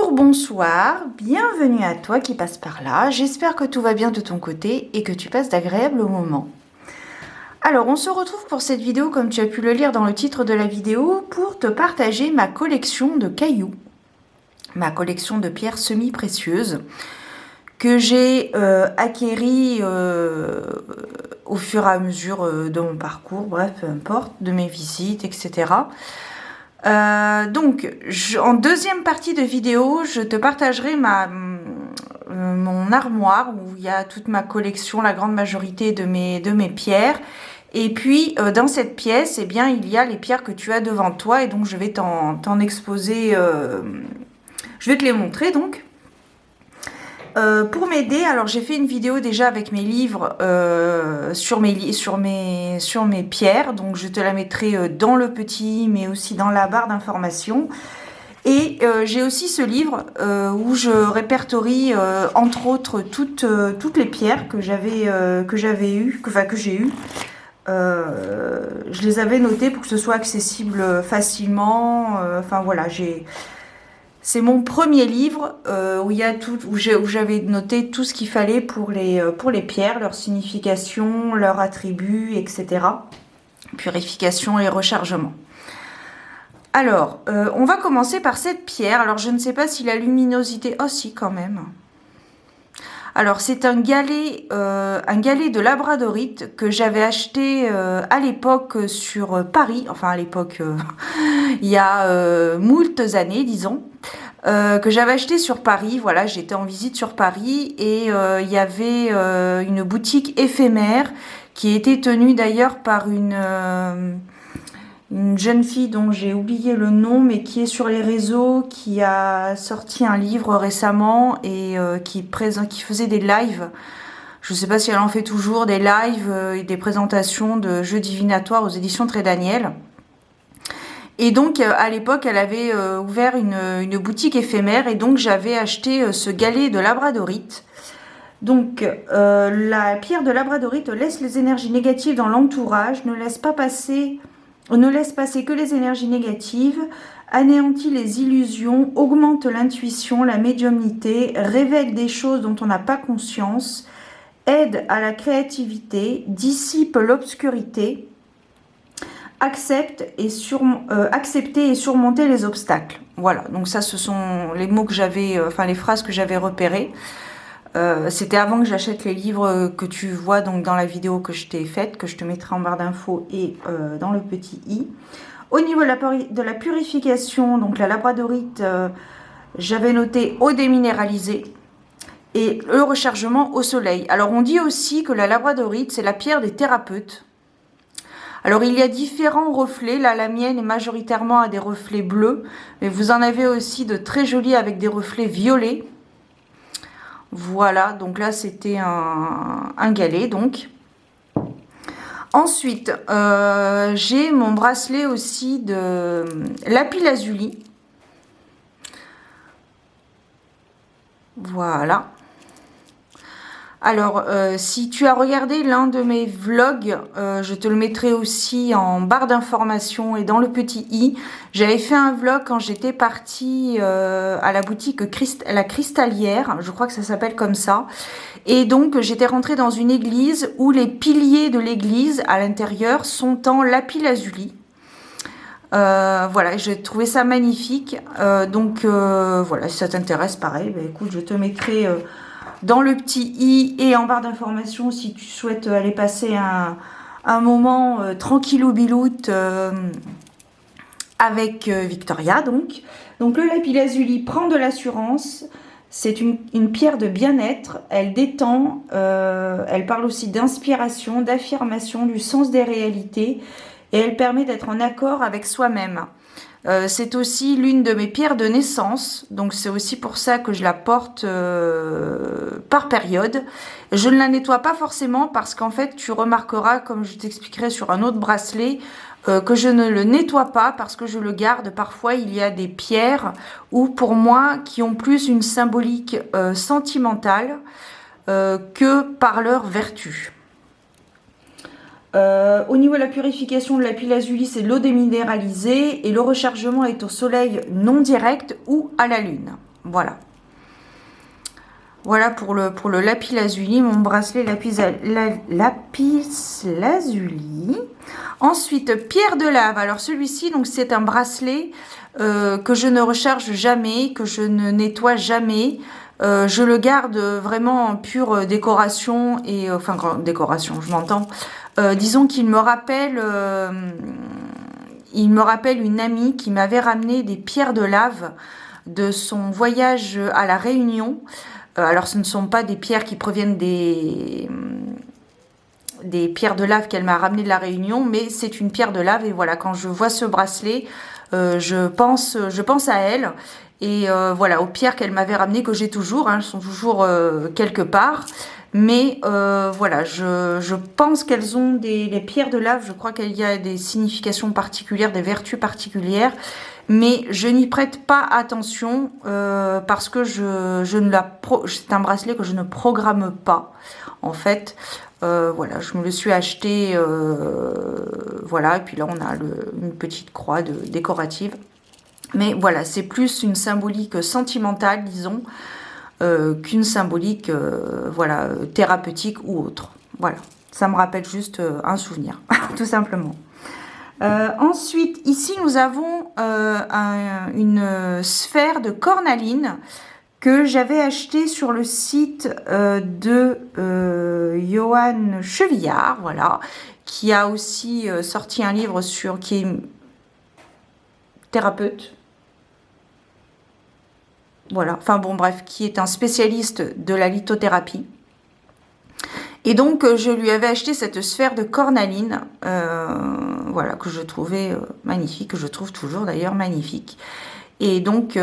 Bonjour, bonsoir, bienvenue à toi qui passe par là. J'espère que tout va bien de ton côté et que tu passes d'agréables moments. Alors, on se retrouve pour cette vidéo, comme tu as pu le lire dans le titre de la vidéo, pour te partager ma collection de cailloux, ma collection de pierres semi-précieuses que j'ai acquéries au fur et à mesure de mon parcours, bref, peu importe, de mes visites, etc. Donc, en deuxième partie de vidéo, je te partagerai mon armoire où il y a toute ma collection, la grande majorité de mes pierres. Et puis, dans cette pièce, eh bien, il y a les pierres que tu as devant toi et donc je vais t'en exposer, je vais te les montrer donc. Pour m'aider, alors j'ai fait une vidéo déjà avec mes livres sur mes pierres, donc je te la mettrai dans le petit mais aussi dans la barre d'information. Et j'ai aussi ce livre où je répertorie entre autres toutes les pierres que j'ai eues. Je les avais notées pour que ce soit accessible facilement. Enfin voilà, c'est mon premier livre où j'avais noté tout ce qu'il fallait pour les pierres, leur signification, leurs attributs, etc. Purification et rechargement. Alors, on va commencer par cette pierre. Alors, je ne sais pas si la luminosité... Oh si, quand même. Alors, c'est un galet de labradorite que j'avais acheté à l'époque sur Paris. Enfin, à l'époque, il y a moultes années, disons. Que j'avais acheté sur Paris. Voilà, j'étais en visite sur Paris et il y avait une boutique éphémère qui était tenue d'ailleurs par une jeune fille dont j'ai oublié le nom, mais qui est sur les réseaux, qui a sorti un livre récemment et qui faisait des lives. Je ne sais pas si elle en fait toujours, des lives et des présentations de jeux divinatoires aux éditions Très Daniel. Et donc, à l'époque, elle avait ouvert une boutique éphémère et donc j'avais acheté ce galet de labradorite. Donc, la pierre de labradorite laisse les énergies négatives dans l'entourage, ne laisse passer que les énergies négatives, anéantit les illusions, augmente l'intuition, la médiumnité, révèle des choses dont on n'a pas conscience, aide à la créativité, dissipe l'obscurité, accepter et surmonter les obstacles. Voilà, donc ça ce sont les mots que j'avais, les phrases que j'avais repérées. C'était avant que j'achète les livres que tu vois donc dans la vidéo que je t'ai faite, que je te mettrai en barre d'infos et dans le petit i. Au niveau de la purification, donc la labradorite, j'avais noté eau déminéralisée et le rechargement au soleil. Alors on dit aussi que la labradorite c'est la pierre des thérapeutes. Alors il y a différents reflets, là la mienne est majoritairement à des reflets bleus, mais vous en avez aussi de très jolis avec des reflets violets. Voilà, donc là c'était un galet donc. Ensuite, j'ai mon bracelet aussi de lapis-lazuli. Voilà. Alors, si tu as regardé l'un de mes vlogs, je te le mettrai aussi en barre d'informations et dans le petit i. J'avais fait un vlog quand j'étais partie à la boutique La Cristallière, je crois que ça s'appelle comme ça. Et donc, j'étais rentrée dans une église où les piliers de l'église à l'intérieur sont en lapis-lazuli. Voilà, j'ai trouvé ça magnifique. Voilà, si ça t'intéresse, pareil, bah, écoute, je te mettrai... dans le petit i et en barre d'informations si tu souhaites aller passer un moment tranquillou biloute avec Victoria. Donc le lapis-lazuli prend de l'assurance. C'est une pierre de bien-être. Elle détend. Elle parle aussi d'inspiration, d'affirmation, du sens des réalités. Et elle permet d'être en accord avec soi-même. C'est aussi l'une de mes pierres de naissance, donc c'est aussi pour ça que je la porte par période. Je ne la nettoie pas forcément parce qu'en fait tu remarqueras, comme je t'expliquerai sur un autre bracelet, que je ne le nettoie pas parce que je le garde. Parfois il y a des pierres ou pour moi qui ont plus une symbolique sentimentale que par leur vertu. Au niveau de la purification de lapis-lazuli, c'est l'eau déminéralisée et le rechargement est au soleil non direct ou à la lune. Voilà. Voilà pour le lapis lazuli, mon bracelet lapis lazuli. Ensuite, pierre de lave. Alors celui-ci, donc c'est un bracelet que je ne recharge jamais, que je ne nettoie jamais. Je le garde vraiment en pure décoration et enfin décoration, je m'entends. Disons qu'il me rappelle une amie qui m'avait ramené des pierres de lave de son voyage à la Réunion. Alors ce ne sont pas des pierres qui proviennent des pierres de lave qu'elle m'a ramenées de la Réunion, mais c'est une pierre de lave. Et voilà, quand je vois ce bracelet, je pense à elle. Et voilà, aux pierres qu'elle m'avait ramenées, que j'ai toujours, hein, elles sont toujours quelque part. Mais voilà, je pense qu'elles ont les pierres de lave, je crois qu'il y a des significations particulières, des vertus particulières. Mais je n'y prête pas attention parce que c'est un bracelet que je ne programme pas. En fait, voilà, je me le suis acheté, voilà, et puis là on a une petite croix décorative. Mais voilà, c'est plus une symbolique sentimentale, disons, qu'une symbolique, voilà, thérapeutique ou autre. Voilà, ça me rappelle juste un souvenir, tout simplement. Ensuite, ici, nous avons une sphère de cornaline que j'avais acheté sur le site de Johan Chevillard, voilà, qui a aussi sorti un livre qui est thérapeute. Voilà, enfin bon, bref, qui est un spécialiste de la lithothérapie. Et donc, je lui avais acheté cette sphère de cornaline, voilà, que je trouvais magnifique, que je trouve toujours d'ailleurs magnifique. Et donc,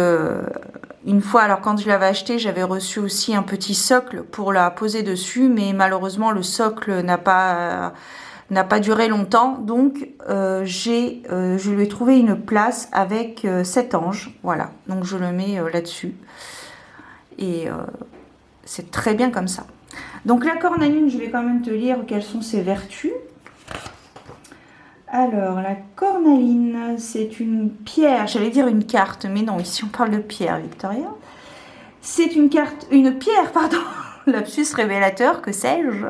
une fois, alors quand je l'avais acheté, j'avais reçu aussi un petit socle pour la poser dessus, mais malheureusement, le socle n'a pas duré longtemps. Donc, je lui ai trouvé une place avec 7 anges, voilà. Donc, je le mets là-dessus. Et c'est très bien comme ça. Donc la cornaline, je vais quand même te lire quelles sont ses vertus. Alors, la cornaline, c'est une pierre, j'allais dire une carte, mais non, ici on parle de pierre, Victoria. C'est une pierre, pardon, lapsus révélateur, que sais-je.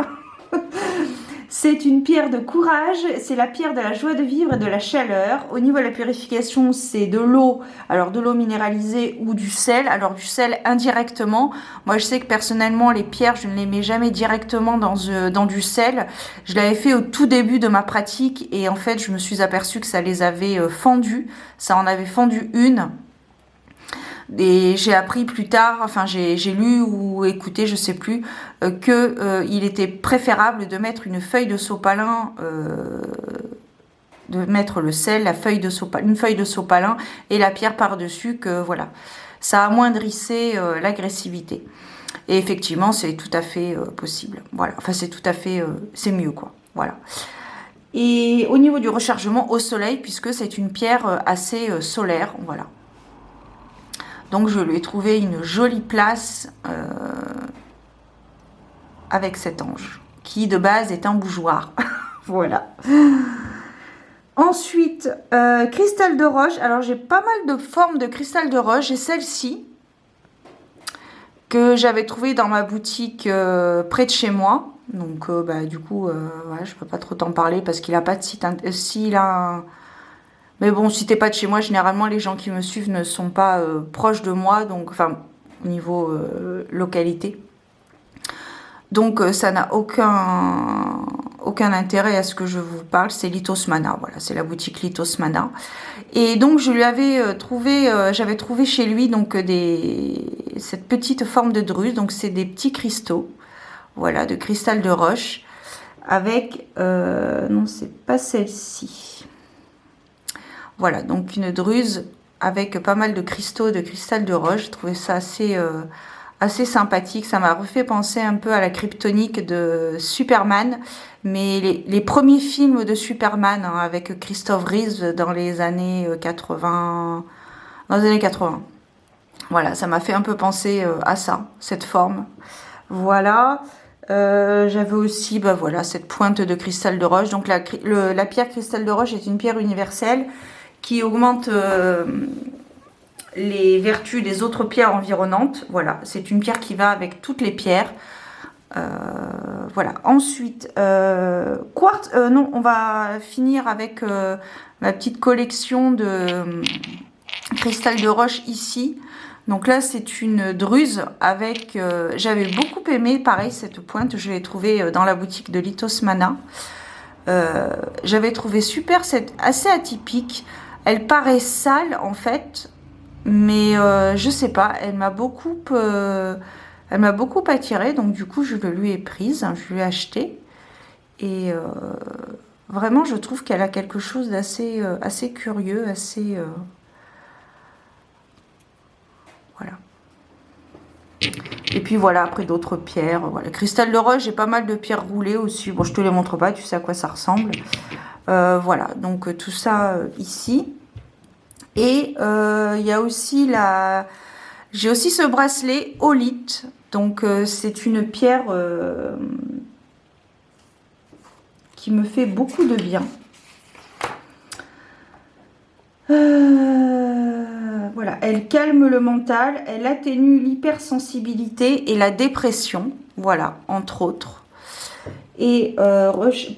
C'est une pierre de courage, c'est la pierre de la joie de vivre et de la chaleur. Au niveau de la purification, c'est de l'eau, alors de l'eau minéralisée ou du sel. Alors du sel indirectement. Moi, je sais que personnellement, les pierres, je ne les mets jamais directement dans du sel. Je l'avais fait au tout début de ma pratique et en fait, je me suis aperçue que ça les avait fendues. Ça en avait fendu une. Et j'ai appris plus tard, enfin j'ai lu ou écouté, je sais plus, il était préférable de mettre une feuille de sopalin, de mettre le sel, une feuille de sopalin et la pierre par-dessus, que voilà, ça amoindrissait l'agressivité. Et effectivement, c'est tout à fait possible. Voilà, enfin c'est tout à fait, c'est mieux quoi. Voilà. Et au niveau du rechargement au soleil, puisque c'est une pierre assez solaire, voilà. Donc je lui ai trouvé une jolie place avec cet ange, qui de base est un bougeoir. Voilà. Ensuite, cristal de roche. Alors j'ai pas mal de formes de cristal de roche. J'ai celle-ci, que j'avais trouvée dans ma boutique près de chez moi. Donc bah, du coup, ouais, je peux pas trop t'en parler parce qu'il a pas de site. S'il a Mais bon, si t'es pas de chez moi, généralement les gens qui me suivent ne sont pas proches de moi, donc enfin au niveau localité. Donc ça n'a aucun intérêt à ce que je vous parle. C'est Lithos Mana, voilà, c'est la boutique Lithos Mana. Et donc je lui avais j'avais trouvé chez lui donc cette petite forme de druze. Donc c'est des petits cristaux, voilà, de cristal de roche avec non, c'est pas celle-ci. Voilà, donc une druze avec pas mal de cristaux, de cristal de roche. Je trouvais ça assez sympathique. Ça m'a refait penser un peu à la kryptonique de Superman. Mais les premiers films de Superman, hein, avec Christophe Reeve dans les années 80. Dans les années 80. Voilà, ça m'a fait un peu penser à ça, cette forme. Voilà. J'avais aussi bah, voilà, cette pointe de cristal de roche. Donc la pierre cristal de roche est une pierre universelle qui augmente les vertus des autres pierres environnantes. Voilà, c'est une pierre qui va avec toutes les pierres. Voilà. Ensuite, quartz. Non, on va finir avec ma petite collection de cristal de roche ici. Donc là, c'est une druse avec... J'avais beaucoup aimé, pareil, cette pointe. Je l'ai trouvée dans la boutique de Lithos Mana. J'avais trouvé super, c'est assez atypique. Elle paraît sale, en fait. Mais je sais pas, elle m'a beaucoup attirée. Donc du coup, je le lui ai prise. Je lui ai acheté. Et vraiment, je trouve qu'elle a quelque chose d'assez assez curieux, assez... voilà. Et puis voilà, après d'autres pierres. Voilà. Cristal de roche, j'ai pas mal de pierres roulées aussi. Bon, je te les montre pas, tu sais à quoi ça ressemble. Voilà, donc tout ça ici. Et il y a aussi la... J'ai aussi ce bracelet Olite. Donc c'est une pierre qui me fait beaucoup de bien. Voilà, elle calme le mental, elle atténue l'hypersensibilité et la dépression, voilà, entre autres. Et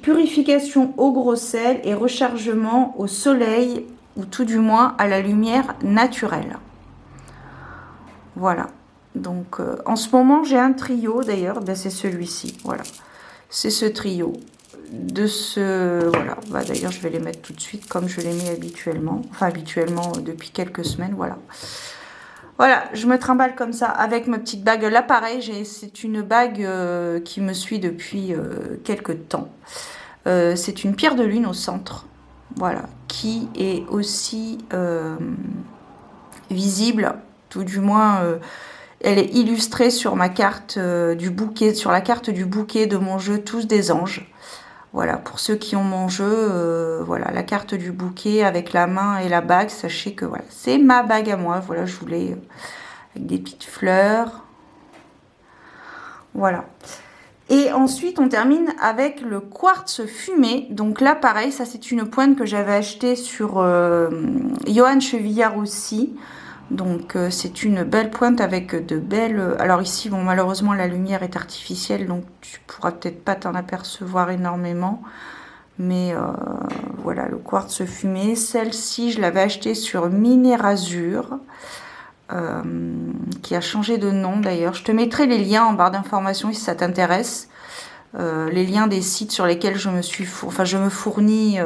purification au gros sel et rechargement au soleil, ou tout du moins à la lumière naturelle. Voilà, donc en ce moment j'ai un trio d'ailleurs, ben, c'est celui-ci, voilà. C'est ce trio. Voilà, bah, d'ailleurs je vais les mettre tout de suite comme je les mets habituellement, enfin habituellement depuis quelques semaines, voilà. Voilà, je me trimballe comme ça avec ma petite bague. Là pareil, c'est une bague qui me suit depuis quelques temps. C'est une pierre de lune au centre, voilà, qui est aussi visible, tout du moins elle est illustrée sur ma carte du bouquet, sur la carte du bouquet de mon jeu Tous des anges. Voilà, pour ceux qui ont mon jeu, voilà, la carte du bouquet avec la main et la bague, sachez que voilà, c'est ma bague à moi. Voilà, je voulais avec des petites fleurs. Voilà. Et ensuite, on termine avec le quartz fumé. Donc là, pareil, ça c'est une pointe que j'avais achetée sur Johan Chevillard aussi. Donc c'est une belle pointe avec de belles... Alors ici, bon, malheureusement, la lumière est artificielle, donc tu pourras peut-être pas t'en apercevoir énormément. Mais voilà, le quartz fumé. Celle-ci, je l'avais achetée sur Minérasure, qui a changé de nom d'ailleurs. Je te mettrai les liens en barre d'informations si ça t'intéresse. Les liens des sites sur lesquels je me fournis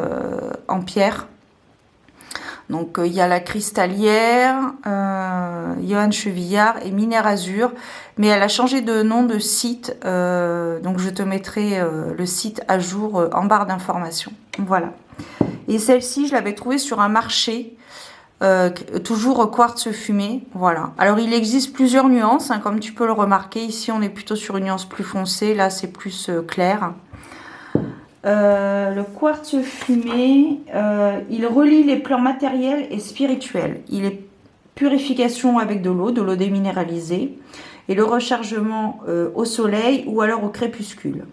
en pierre. Donc il y a la Cristallière, Johan Chevillard et Minérasure, mais elle a changé de nom de site, donc je te mettrai le site à jour en barre d'informations. Voilà. Et celle-ci, je l'avais trouvée sur un marché, toujours quartz fumé. Voilà. Alors il existe plusieurs nuances, hein, comme tu peux le remarquer. Ici on est plutôt sur une nuance plus foncée, là c'est plus clair. Le quartz fumé, il relie les plans matériels et spirituels. Il est purification avec de l'eau déminéralisée, et le rechargement au soleil ou alors au crépuscule.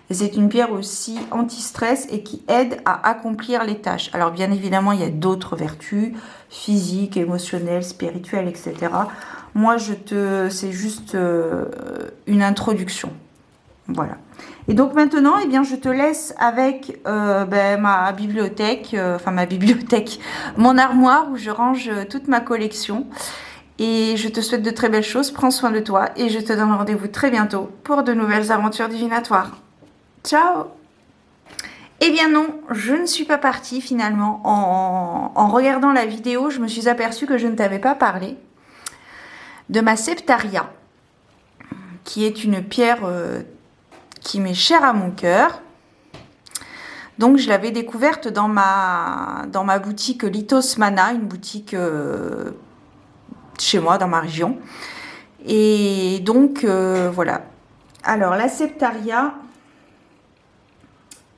Et c'est une pierre aussi anti-stress et qui aide à accomplir les tâches. Alors bien évidemment, il y a d'autres vertus physiques, émotionnelles, spirituelles, etc. Moi, c'est juste une introduction. Voilà. Et donc maintenant, eh bien, je te laisse avec ma bibliothèque, mon armoire où je range toute ma collection. Et je te souhaite de très belles choses. Prends soin de toi et je te donne rendez-vous très bientôt pour de nouvelles aventures divinatoires. Ciao! Eh bien non, je ne suis pas partie finalement. En regardant la vidéo, je me suis aperçue que je ne t'avais pas parlé de ma septaria, qui est une pierre qui m'est chère à mon cœur. Donc je l'avais découverte dans ma boutique Lithos Mana, une boutique chez moi dans ma région. Et donc voilà. Alors la septaria,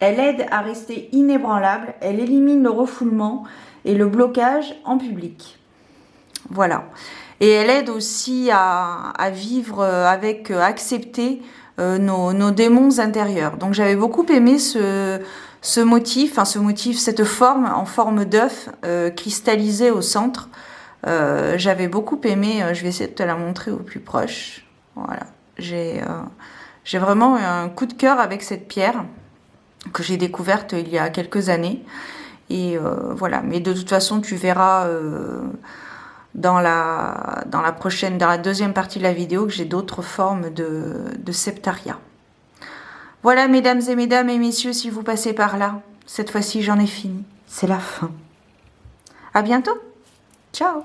elle aide à rester inébranlable, elle élimine le refoulement et le blocage en public. Voilà. Et elle aide aussi à vivre avec, accepter nos démons intérieurs. Donc j'avais beaucoup aimé ce motif, cette forme en forme d'œuf cristallisé au centre. J'avais beaucoup aimé, je vais essayer de te la montrer au plus proche. Voilà, j'ai vraiment un coup de cœur avec cette pierre que j'ai découverte il y a quelques années. Et voilà, mais de toute façon, tu verras dans la deuxième partie de la vidéo que j'ai d'autres formes de septaria. Voilà, mesdames et messieurs, si vous passez par là, cette fois-ci, j'en ai fini. C'est la fin. À bientôt. Ciao.